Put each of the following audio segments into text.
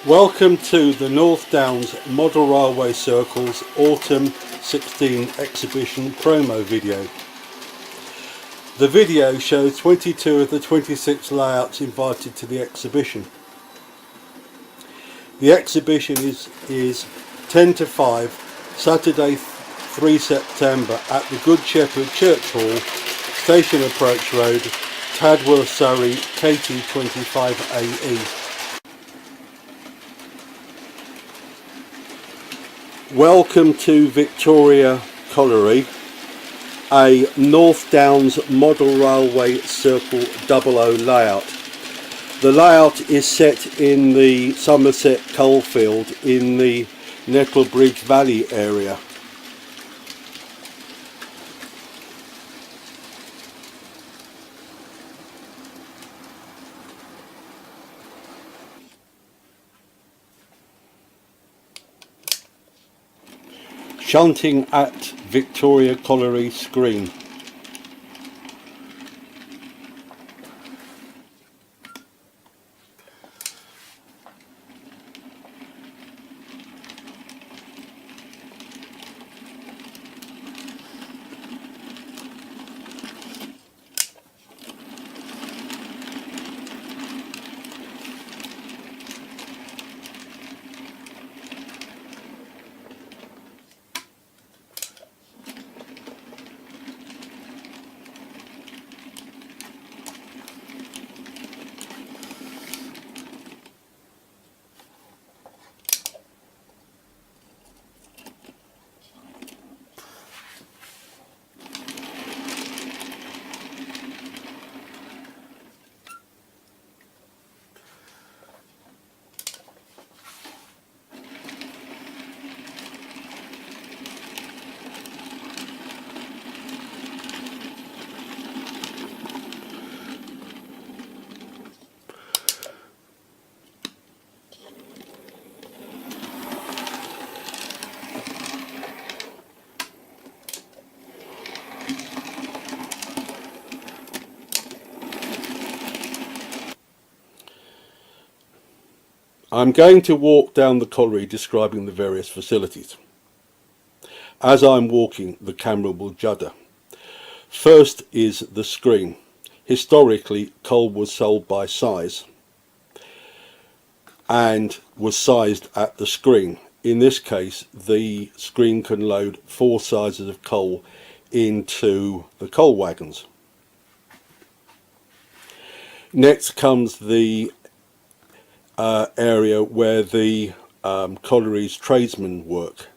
Welcome to the North Downs Model Railway Circle's Autumn 16 exhibition promo video. The video shows 22 of the 26 layouts invited to the exhibition. The exhibition is 10 to 5, Saturday 3 September at the Good Shepherd Church Hall, Station Approach Road, Tadworth, Surrey KT20 AE. Welcome to Victoria Colliery, a North Downs Model Railway Circle 00 layout. The layout is set in the Somerset coalfield in the Nettlebridge Valley area. Shunting at Victoria Colliery screen. I'm going to walk down the colliery describing the various facilities. As I'm walking, the camera will judder. First is the screen. Historically, coal was sold by size and was sized at the screen. In this case, the screen can load 4 sizes of coal into the coal wagons. Next comes the area where the colliery's tradesmen work.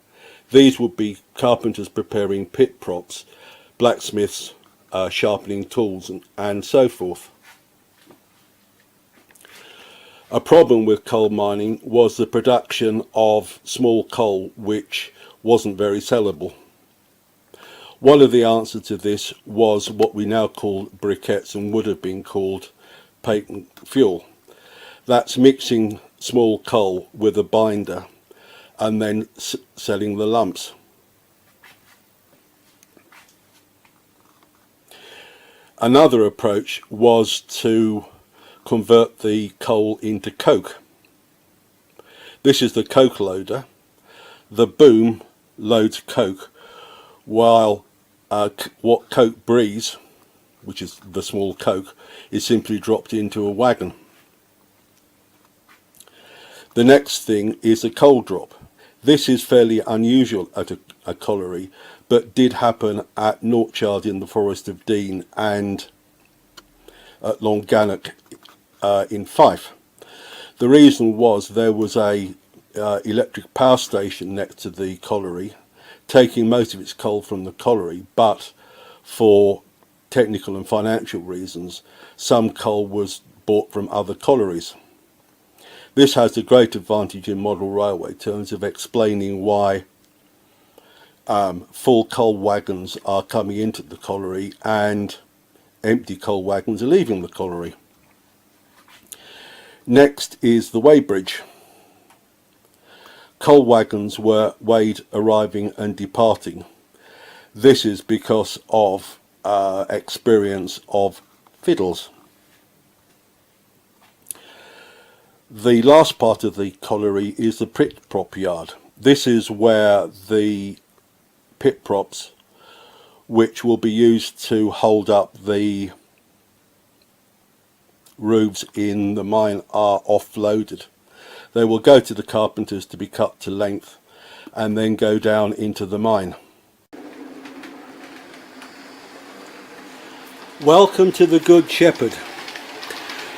These would be carpenters preparing pit props, blacksmiths sharpening tools and so forth. A problem with coal mining was the production of small coal which wasn't very sellable. One of the answers to this was what we now call briquettes and would have been called patent fuel. That's mixing small coal with a binder and then selling the lumps. Another approach was to convert the coal into coke. This is the coke loader. The boom loads coke while what coke breeze, which is the small coke, is simply dropped into a wagon. The next thing is a coal drop. This is fairly unusual at a colliery, but did happen at Northchard in the Forest of Dean and at Longannock in Fife. The reason was there was a electric power station next to the colliery, taking most of its coal from the colliery, but for technical and financial reasons, some coal was bought from other collieries. This has a great advantage in model railway terms of explaining why full coal wagons are coming into the colliery and empty coal wagons are leaving the colliery. Next is the weighbridge. Coal wagons were weighed arriving and departing. This is because of experience of fiddles. The last part of the colliery is the pit prop yard. This is where the pit props, which will be used to hold up the roofs in the mine, are offloaded. They will go to the carpenters to be cut to length and then go down into the mine. Welcome to the Good Shepherd,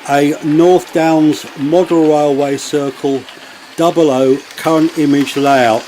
a North Downs model railway circle 00 current image layout.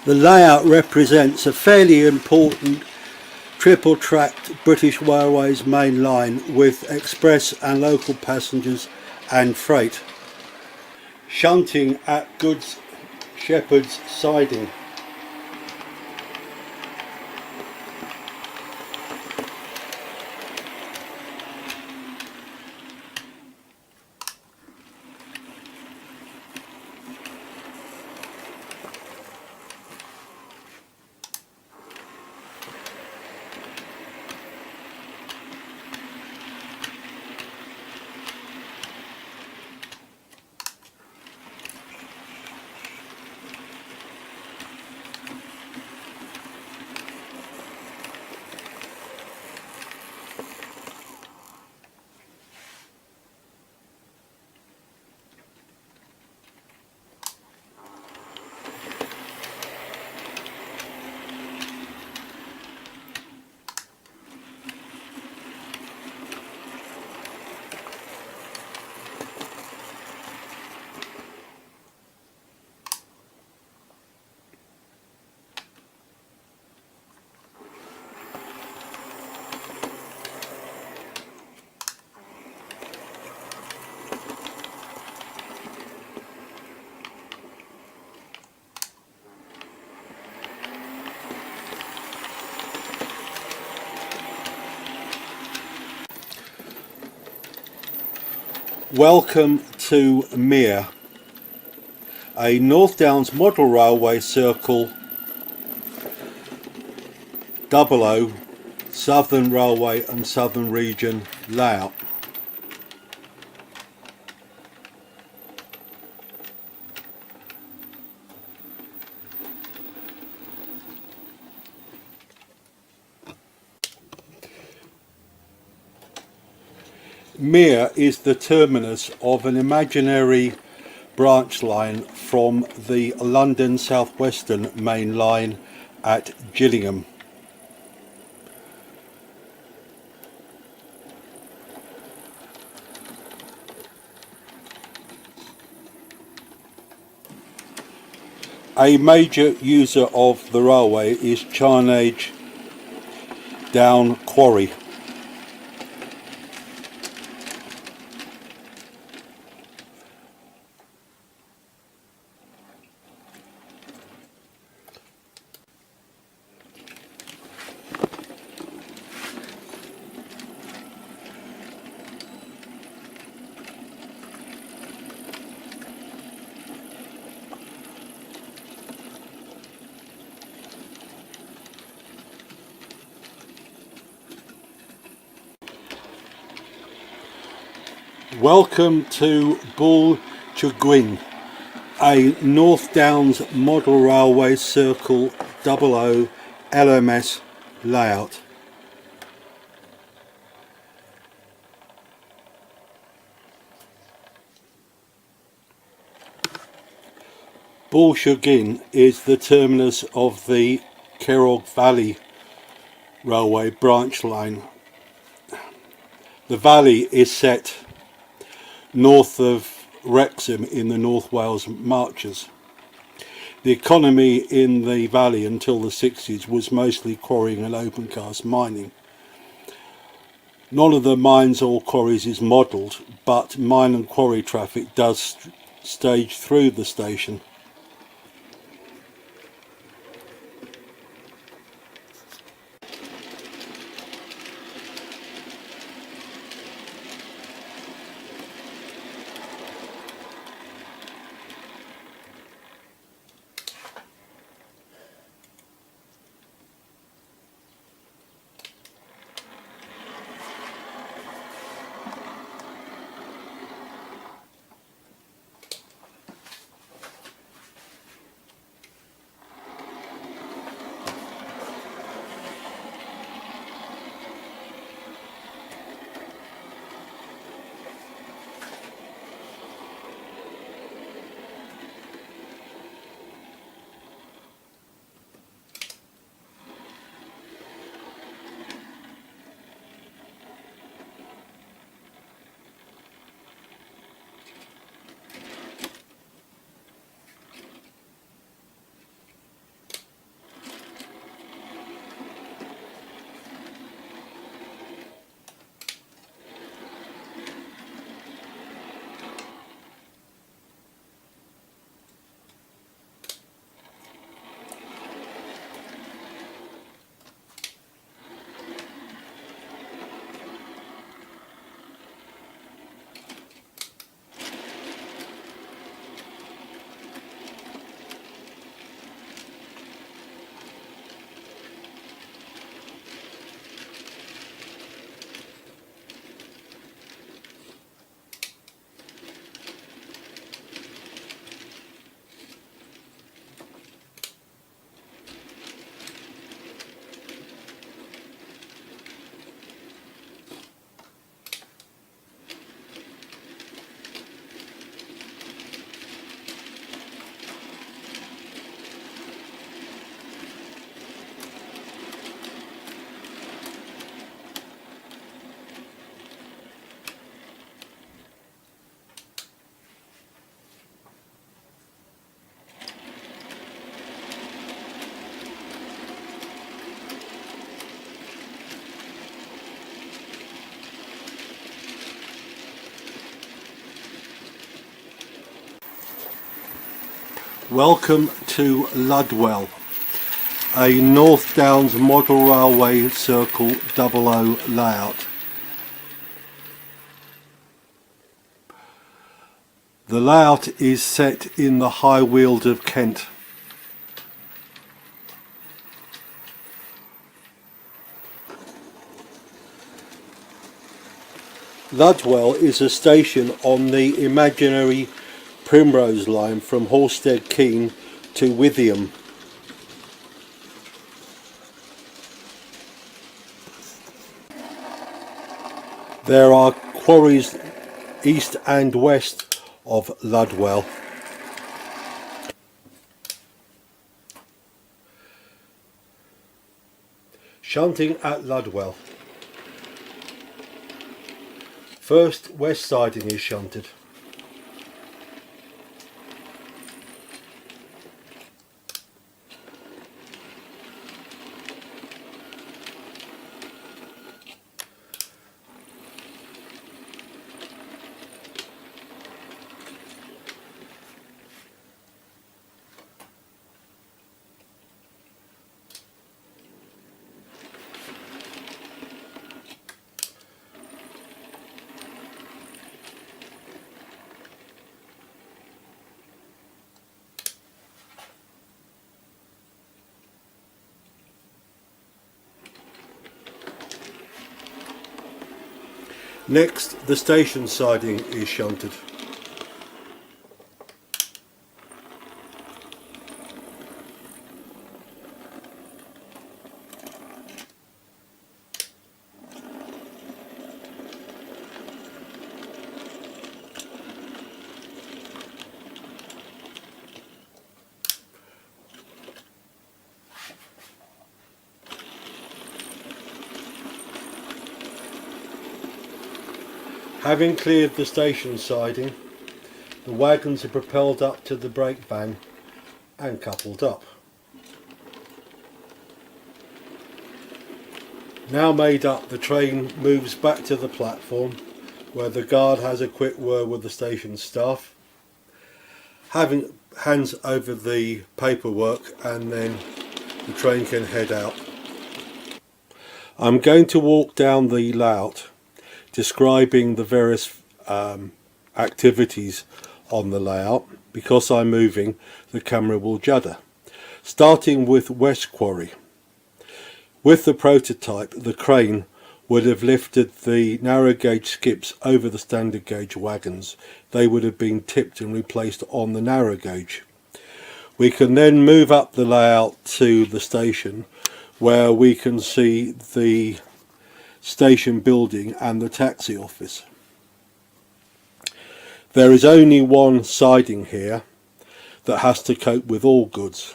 The layout represents a fairly important triple-tracked British Railways main line with express and local passengers and freight. Shunting at Good Shepherd's siding. Welcome to Miria, a North Downs model railway circle 00 Southern Railway and Southern Region layout. Miria is the terminus of an imaginary branch line from the London South Western main line at Gillingham. A major user of the railway is Charnage Down Quarry. Welcome to chuing, a North Downs model railway circle 00 LMS layout. chuing is the terminus of the Cerrig Valley Railway branch line. The valley is set north of Wrexham in the North Wales Marches. The economy in the valley until the 60s was mostly quarrying and open cast mining. None of the mines or quarries is modelled, but mine and quarry traffic does stage through the station. Welcome to Lwell, a North Downs Model Railway Circle 00 layout. The layout is set in the High Weald of Kent. Lwell is a station on the imaginary Primrose line from Horsted Keen to Withyham. There are quarries east and west of Lwell. Shunting at Lwell. First west siding is shunted. Next, the station siding is shunted. Having cleared the station siding, the wagons are propelled up to the brake van and coupled up. Now made up, the train moves back to the platform where the guard has a quick word with the station staff, hands over the paperwork, and then the train can head out. I'm going to walk down the layout describing the various activities on the layout. Because I'm moving, the camera will judder. Starting with West Quarry. With the prototype, the crane would have lifted the narrow gauge skips over the standard gauge wagons. They would have been tipped and replaced on the narrow gauge. We can then move up the layout to the station, where we can see the station building and the taxi office. There is only one siding here that has to cope with all goods.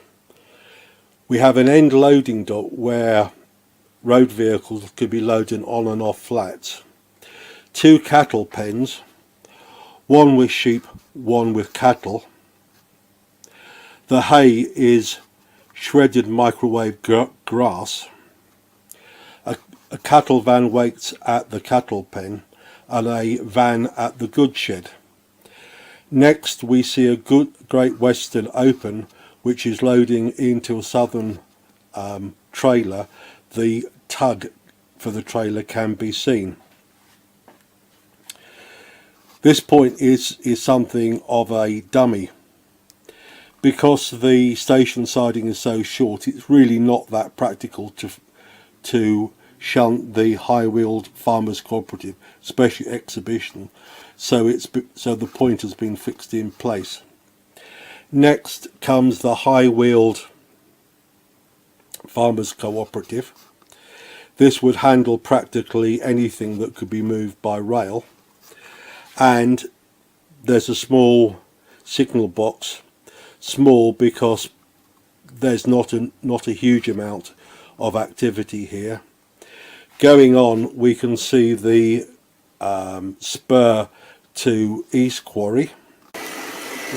We have an end loading dock where road vehicles could be loaded on and off flats. 2 cattle pens, one with sheep, one with cattle. The hay is shredded microwave grass. A cattle van waits at the cattle pen and a van at the goods shed. Next we see a Great Western open, which is loading into a southern trailer. The tug for the trailer can be seen. This point is something of a dummy. Because the station siding is so short, it's really not that practical to shunt the high-wheeled farmers cooperative special exhibition, so the point has been fixed in place. Next comes the high-wheeled farmers cooperative. This would handle practically anything that could be moved by rail, and there's a small signal box, small because there's not a huge amount of activity here. Going on, we can see the spur to East Quarry.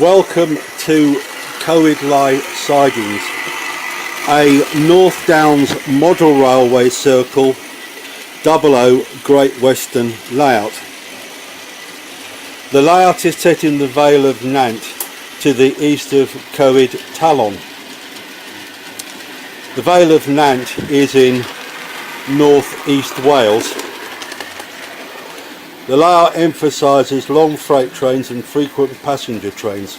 Welcome to Colliery Sidings, a North Downs model railway circle 00 Great Western layout. The layout is set in the Vale of Nant to the east of Coed Talon. The Vale of Nant is in North East Wales. The layout emphasises long freight trains and frequent passenger trains.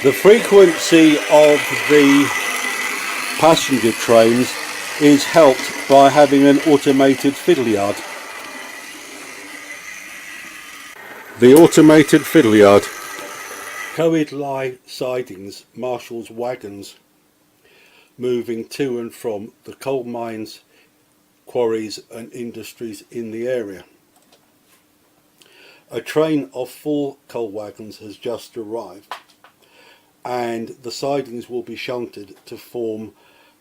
The frequency of the passenger trains is helped by having an automated fiddle yard. The automated fiddle yard. Colliery Sidings marshals wagons moving to and from the coal mines, quarries and industries in the area. A train of 4 coal wagons has just arrived, and the sidings will be shunted to form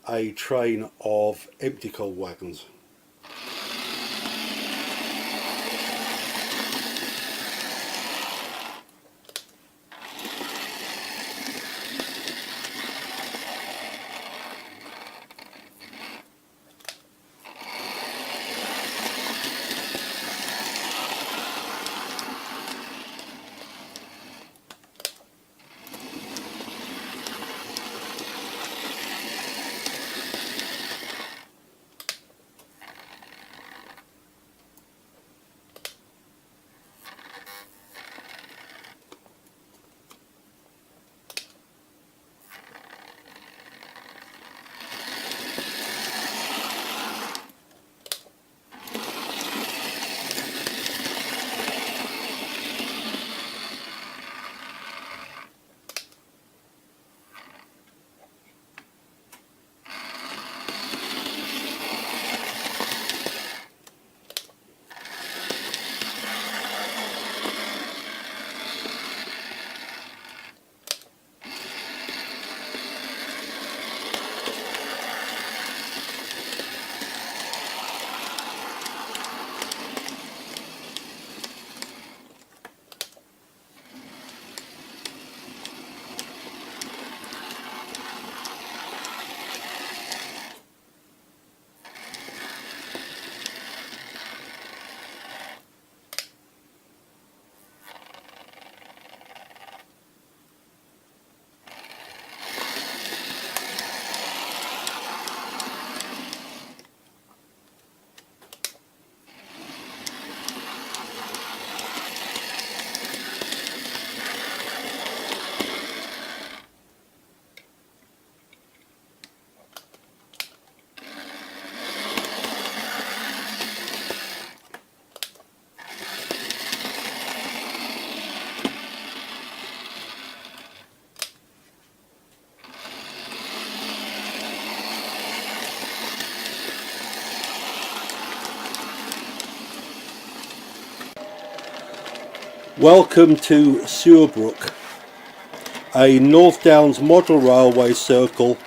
a train of empty coal wagons. Welcome to Brook, a North Downs model railway circle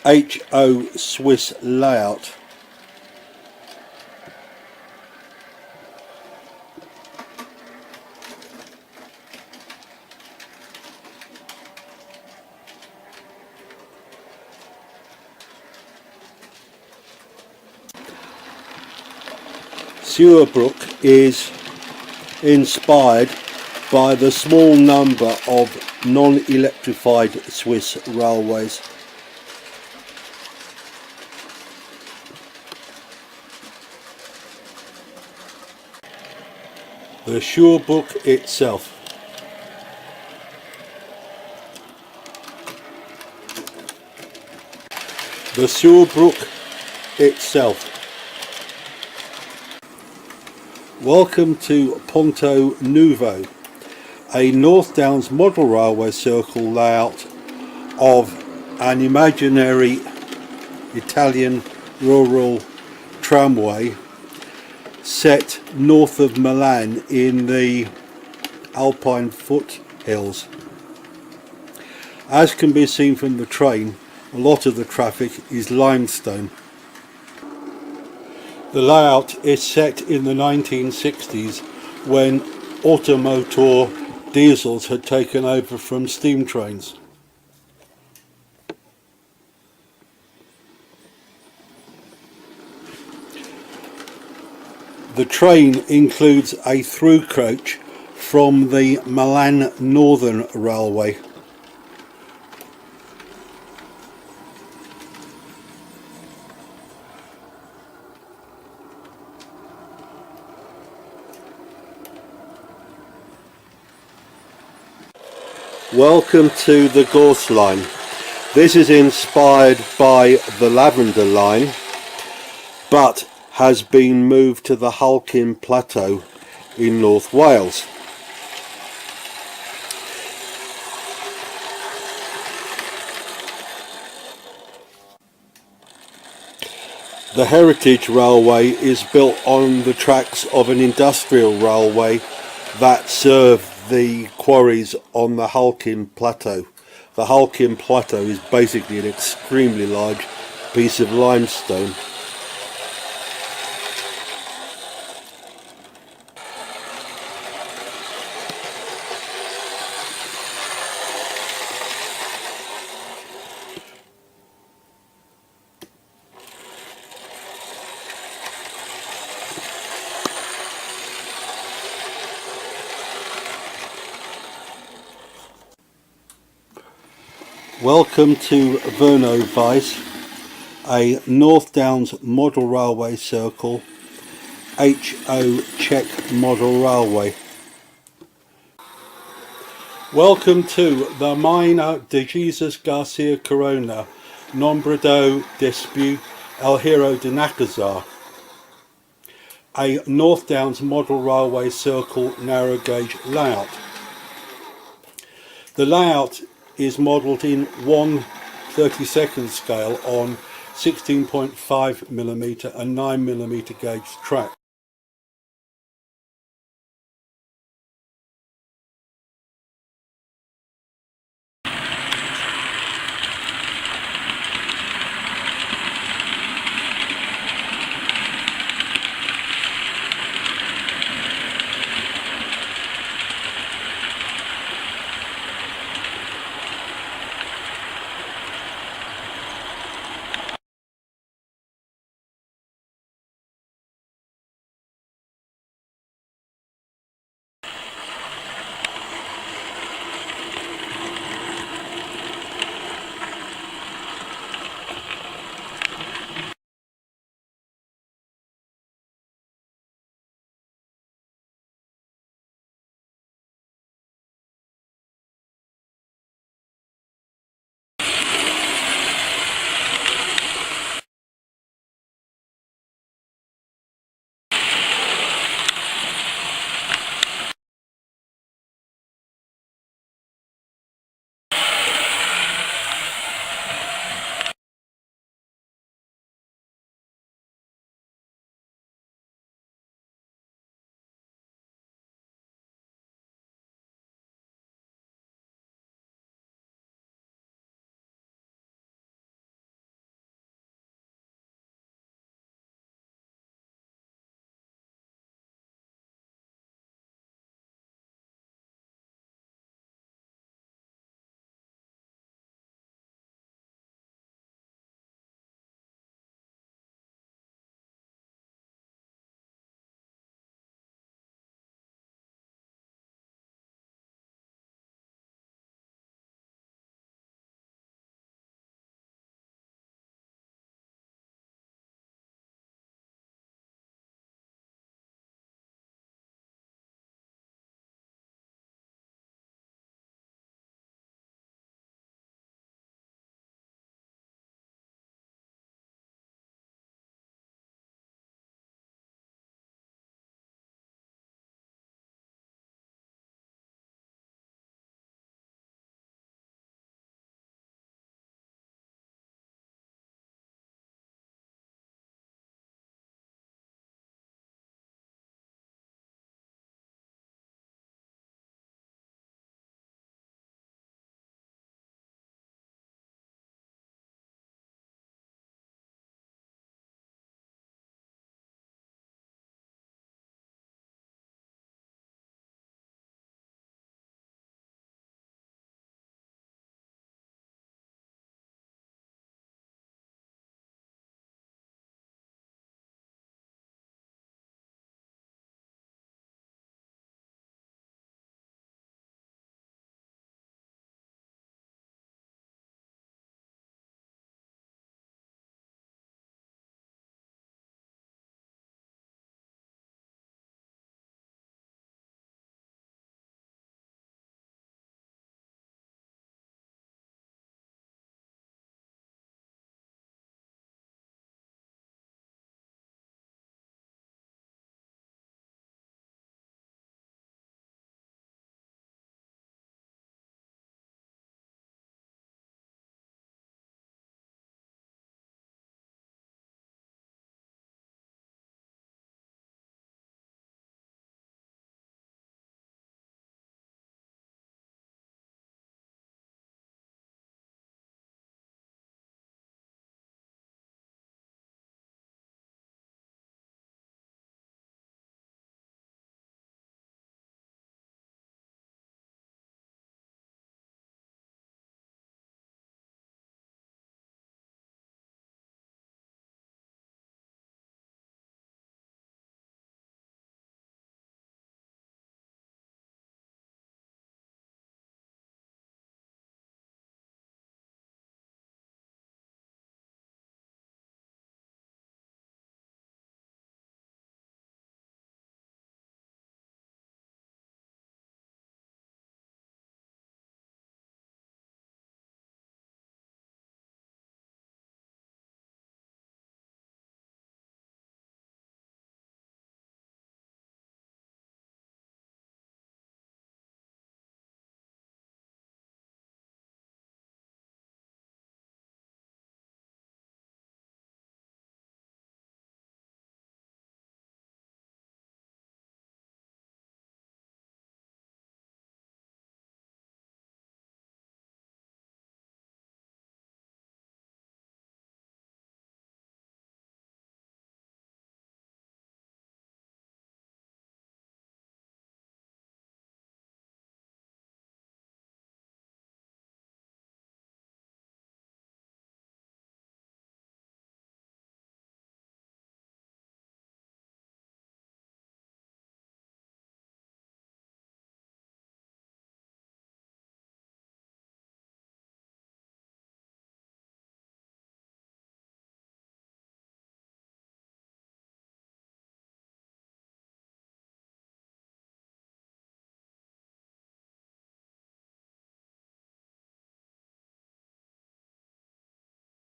HO Swiss layout. Brook is inspired by the small number of non-electrified Swiss railways. The Brook itself. The Brook itself. Welcome to Ponto Novo, a North Downs model railway circle layout of an imaginary Italian rural tramway set north of Milan in the Alpine foothills. As can be seen from the train, a lot of the traffic is limestone. The layout is set in the 1960s when automotor diesels had taken over from steam trains. The train includes a through coach from the Milan Northern Railway. Welcome to the Gors line. This is inspired by the Lavender line, but has been moved to the Halkin Plateau in North Wales. The Heritage Railway is built on the tracks of an industrial railway that served the quarries on the Halkin Plateau. The Halkin Plateau is basically an extremely large piece of limestone. Welcome to Verno Vice, a North Downs model railway circle, HO Czech model railway. Welcome to the Mina de Jesus Garcia Corona, Nombrado Despu El Hero de Nakazar, a North Downs model railway circle narrow gauge layout. The layout is modelled in 1/32 scale on 16.5mm and 9mm gauge track.